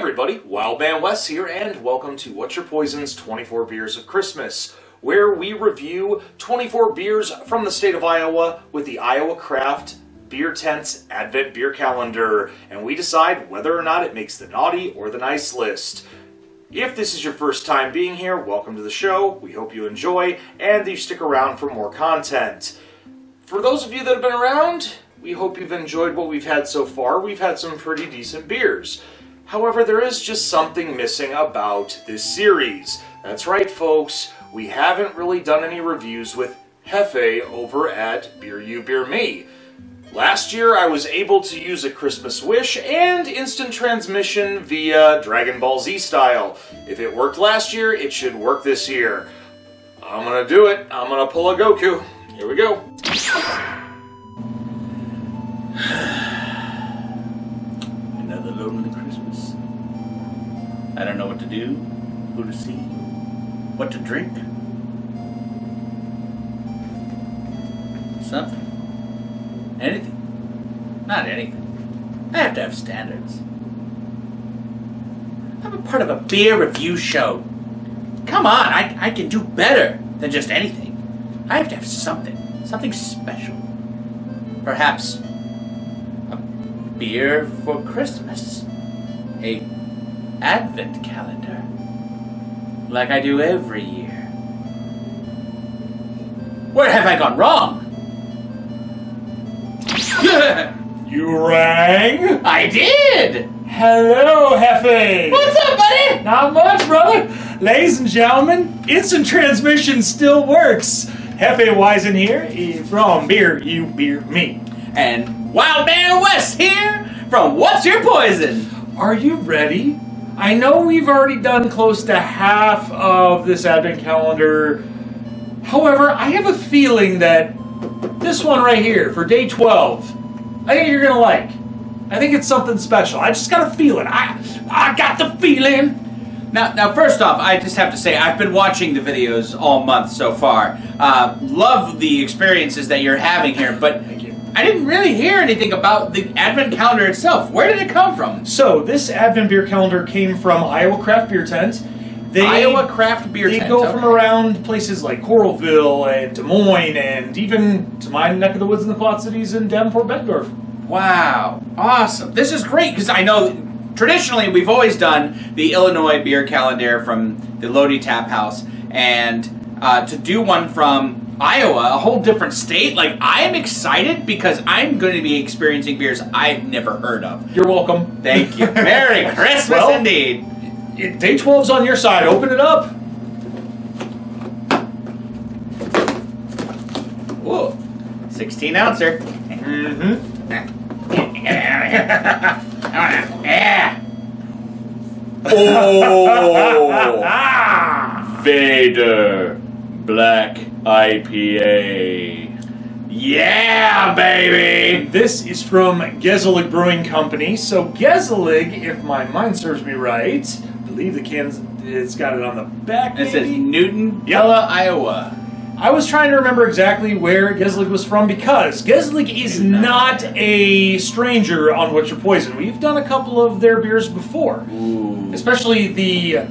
everybody, Wildman Wes here, and welcome to What's Your Poison's 24 Beers of Christmas, where we review 24 beers from the state of Iowa with the Iowa Craft Beer Tent's Advent Beer Calendar, and we decide whether or not it makes the naughty or the nice list. If this is your first time being here, welcome to the show. We hope you enjoy, and that you stick around for more content. For those of you that have been around, we hope you've enjoyed what we've had so far. We've had some pretty decent beers. However, there is just something missing about this series. That's right, folks. We haven't really done any reviews with Hefe over at Beer You, Beer Me. Last year, I was able to use a Christmas Wish and instant transmission via Dragon Ball Z style. If it worked last year, it should work this year. I'm gonna do it. I'm gonna pull a Goku. Here we go. Another lonely Christmas. I don't know what to do, who to see, what to drink. Something. Anything. Not anything. I have to have standards. I'm a part of a beer review show. Come on, I can do better than just anything. I have to have something special. Perhaps a beer for Christmas. A Advent calendar. Like I do every year. Where have I gone wrong? You rang? I did! Hello, Hefe! What's up, buddy? Not much, brother. Ladies and gentlemen, instant transmission still works. Hefe Wisen here from Beer You, Beer Me. And Wildman West here from What's Your Poison? Are you ready? I know we've already done close to half of this advent calendar. However, I have a feeling that this one right here for day 12, I think you're gonna like. I think it's something special. I just got a feeling. I got the feeling. Now, first off, I just have to say, I've been watching the videos all month so far. Love the experiences that you're having here, but Thank you. I didn't really hear anything about the Advent calendar itself. Where did it come from? So this advent beer calendar came from Iowa Craft Beer Tent. Iowa Craft Beer They Tent. go from around places like Coralville and Des Moines and even to my neck of the woods in the Quad Cities in Davenport, Bettendorf. Wow, awesome. This is great because I know traditionally we've always done the Illinois beer calendar from the Lodi Tap House, and to do one from Iowa, a whole different state, like I'm excited because I'm going to be experiencing beers I've never heard of. You're welcome. Thank you. Merry Christmas Well, indeed. Day 12's on your side. Open it up. Whoa, 16 ouncer. Mm-hmm. Yeah. Oh! Vader Black IPA. Yeah, baby. This is from Geselig Brewing Company. So Geselig, if my mind serves me right, I believe the can's it's got it on the back. It says maybe? Newton, Yep. Iowa. I was trying to remember exactly where Geselig was from because Geselig is not a stranger on What's Your Poison. We've done a couple of their beers before, Ooh. especially the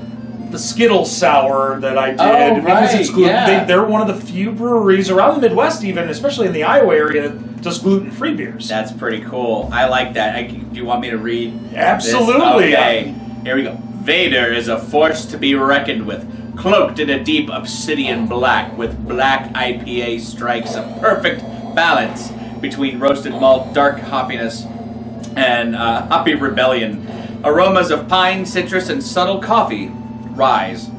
Skittles sour that I did. Oh, because it's right, gluten. yeah. They're one of the few breweries around the Midwest, even especially in the Iowa area, that does gluten-free beers. That's pretty cool. I like that. Do you want me to read? Absolutely. This? Okay. Here we go. Vader is a force to be reckoned with. Cloaked in a deep obsidian black, with black IPA strikes a perfect balance between roasted malt, dark hoppiness, and hoppy rebellion. Aromas of pine, citrus, and subtle coffee rise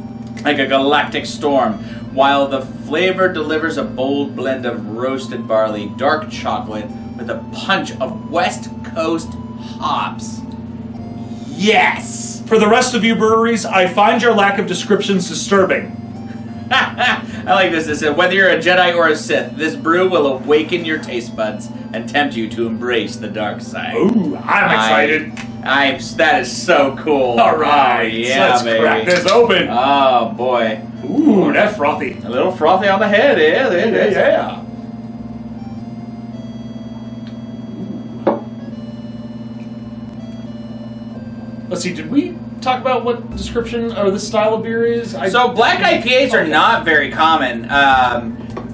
like a galactic storm, while the flavor delivers a bold blend of roasted barley, dark chocolate, with a punch of West Coast hops. Yes! For the rest of you breweries, I find your lack of descriptions disturbing. I like this. It said, whether you're a Jedi or a Sith, this brew will awaken your taste buds and tempt you to embrace the dark side. Ooh, I'm excited. That is so cool. All right, Oh, yeah, let's baby. crack this open. Oh, boy. Ooh, that's frothy. A little frothy on the head, yeah. It is. Yeah. Let's see, did we talk about what description or the style of beer is? So black IPAs are not very common,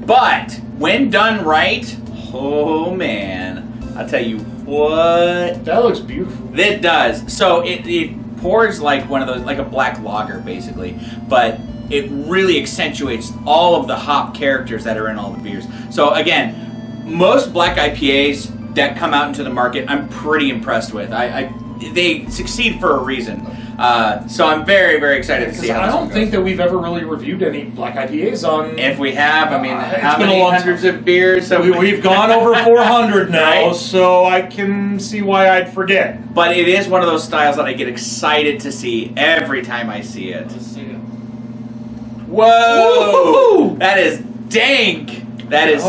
but when done right, oh man, I'll tell you what. That looks beautiful. It does. So it pours like one of those, like a black lager basically, but it really accentuates all of the hop characters that are in all the beers. So again, most black IPAs that come out into the market, I'm pretty impressed with. They succeed for a reason. So I'm very, very excited to see how this I one don't goes. think that we've ever really reviewed any black IPAs on. If we have, I mean, how been a many long hundreds time. of beers have We've gone over 400 now, Right? so I can see why I'd forget. But it is one of those styles that I get excited to see every time I see it. Whoa! Woo-hoo-hoo! That is dank. That is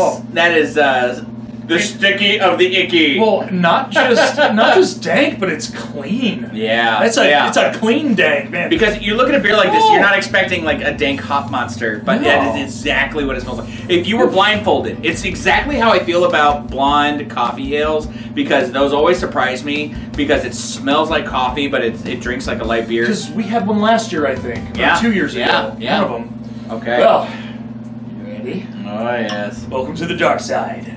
the sticky of the icky. Well, not just dank, but it's clean. Yeah, It's a clean dank, man. Because you look at a beer like this, you're not expecting like a dank hop monster, but that is exactly what it smells like. If you were blindfolded, it's exactly how I feel about blonde coffee ales, because those always surprise me because it smells like coffee, but it drinks like a light beer. Because we had one last year, I think. Yeah. Or 2 years ago. Yeah. One of them. Okay. Well, you ready? Oh yes. Welcome to the dark side.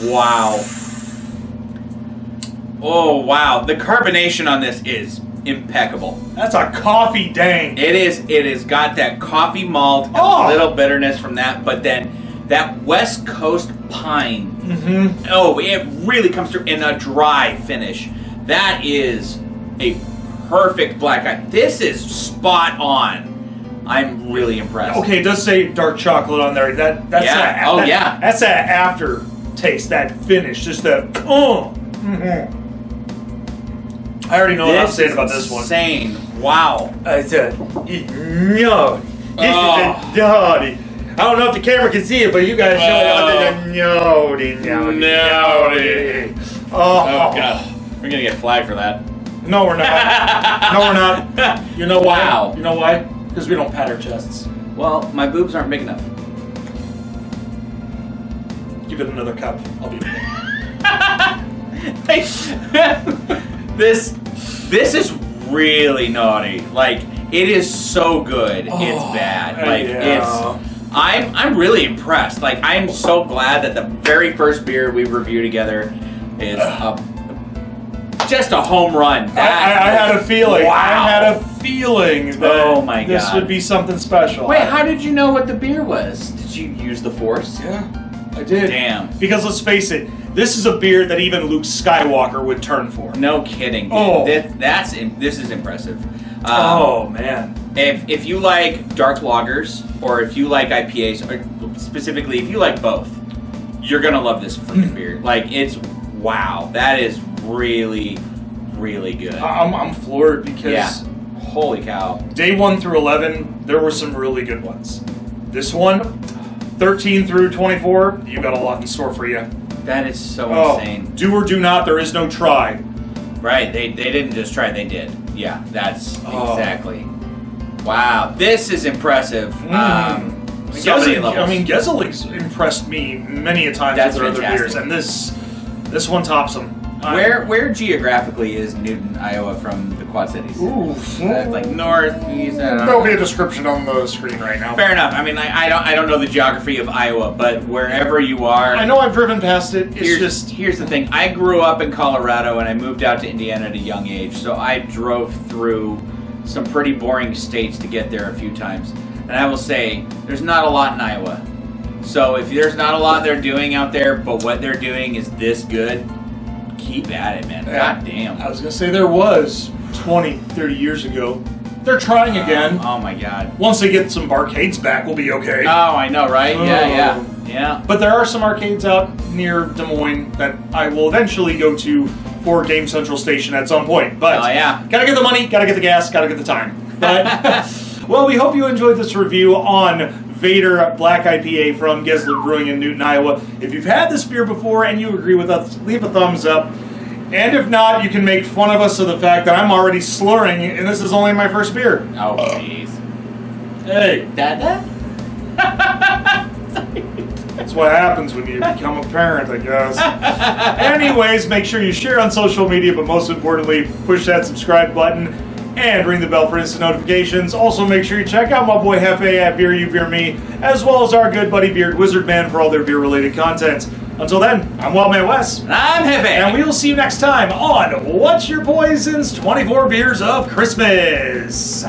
Wow. Oh wow. The carbonation on this is impeccable. That's a coffee dank. It is got that coffee malt and Oh. a little bitterness from that, but then that West Coast pine. Mm-hmm. Oh, it really comes through in a dry finish. That is a perfect black eye. This is spot on. I'm really impressed. Okay, it does say dark chocolate on there. That's Yeah. That's that aftertaste, that finish, just that. Mm-hmm. I already know what I'm saying about this one. Insane. Wow. It's a no. This Oh. is a naughty. I don't know if the camera can see it, but you guys show it. Naughty. Naughty. Oh. God. We're gonna get flagged for that. No, we're not. No, we're not. You know why? Wow. You know why? Because we don't pat our chests. Well, my boobs aren't big enough. Give it another cup. I'll be back. This is really naughty. Like, it is so good. It's bad. Like yeah. I'm really impressed. Like, I'm so glad that the very first beer we reviewed together is just a home run. I had a feeling. Wow. I had a feeling that Oh my this God. would be something special. Wait, how did you know what the beer was? Did you use the Force? Yeah, I did. Damn. Because let's face it, this is a beer that even Luke Skywalker would turn for. No kidding. Dude. Oh. This is impressive. Oh man. If you like dark lagers, or if you like IPAs, or specifically if you like both, you're gonna love this freaking beer. Like, it's wow. That is really, really good. I'm floored because Yeah. Holy cow. day 1 through 11, there were some really good ones. This one, 13 through 24, you got a lot in store for you. That is so insane. Do or do not, there is no try. Right, they didn't just try, they did. Yeah, that's Oh. exactly. Wow, this is impressive. So many levels. I mean, Gezelig's impressed me many a time That's with their other fantastic. beers, and this one tops them. Where geographically is Newton, Iowa from the Quad Cities? Oof. Like north, east. I don't know. There'll be a description on the screen right now. Fair enough. I mean, I don't know the geography of Iowa, but wherever you are, I know I've driven past it. It's here's the thing. I grew up in Colorado and I moved out to Indiana at a young age, so I drove through some pretty boring states to get there a few times. And I will say, there's not a lot in Iowa. So if there's not a lot they're doing out there, but what they're doing is this good, keep at it, man. God damn. I was going to say there was 20, 30 years ago. They're trying again. Oh my God. Once they get some arcades back, we'll be okay. Oh, I know, right? Yeah. But there are some arcades out near Des Moines that I will eventually go to for Game Central Station at some point. But Oh, yeah. gotta get the money, gotta get the gas, gotta get the time. But well, we hope you enjoyed this review on Vader Black IPA from Geslick Brewing in Newton, Iowa. If you've had this beer before and you agree with us, leave a thumbs up. And if not, you can make fun of us of the fact that I'm already slurring and this is only my first beer. Oh, jeez. Hey. Dada? That's what happens when you become a parent, I guess. Anyways, make sure you share on social media, but most importantly, push that subscribe button and ring the bell for instant notifications. Also, make sure you check out my boy Hefe at Beer You Beer Me, as well as our good buddy Beard Wizard Man for all their beer-related content. Until then, I'm Wildman Wes. And I'm Hefe. And we will see you next time on What's Your Poison's 24 Beers of Christmas.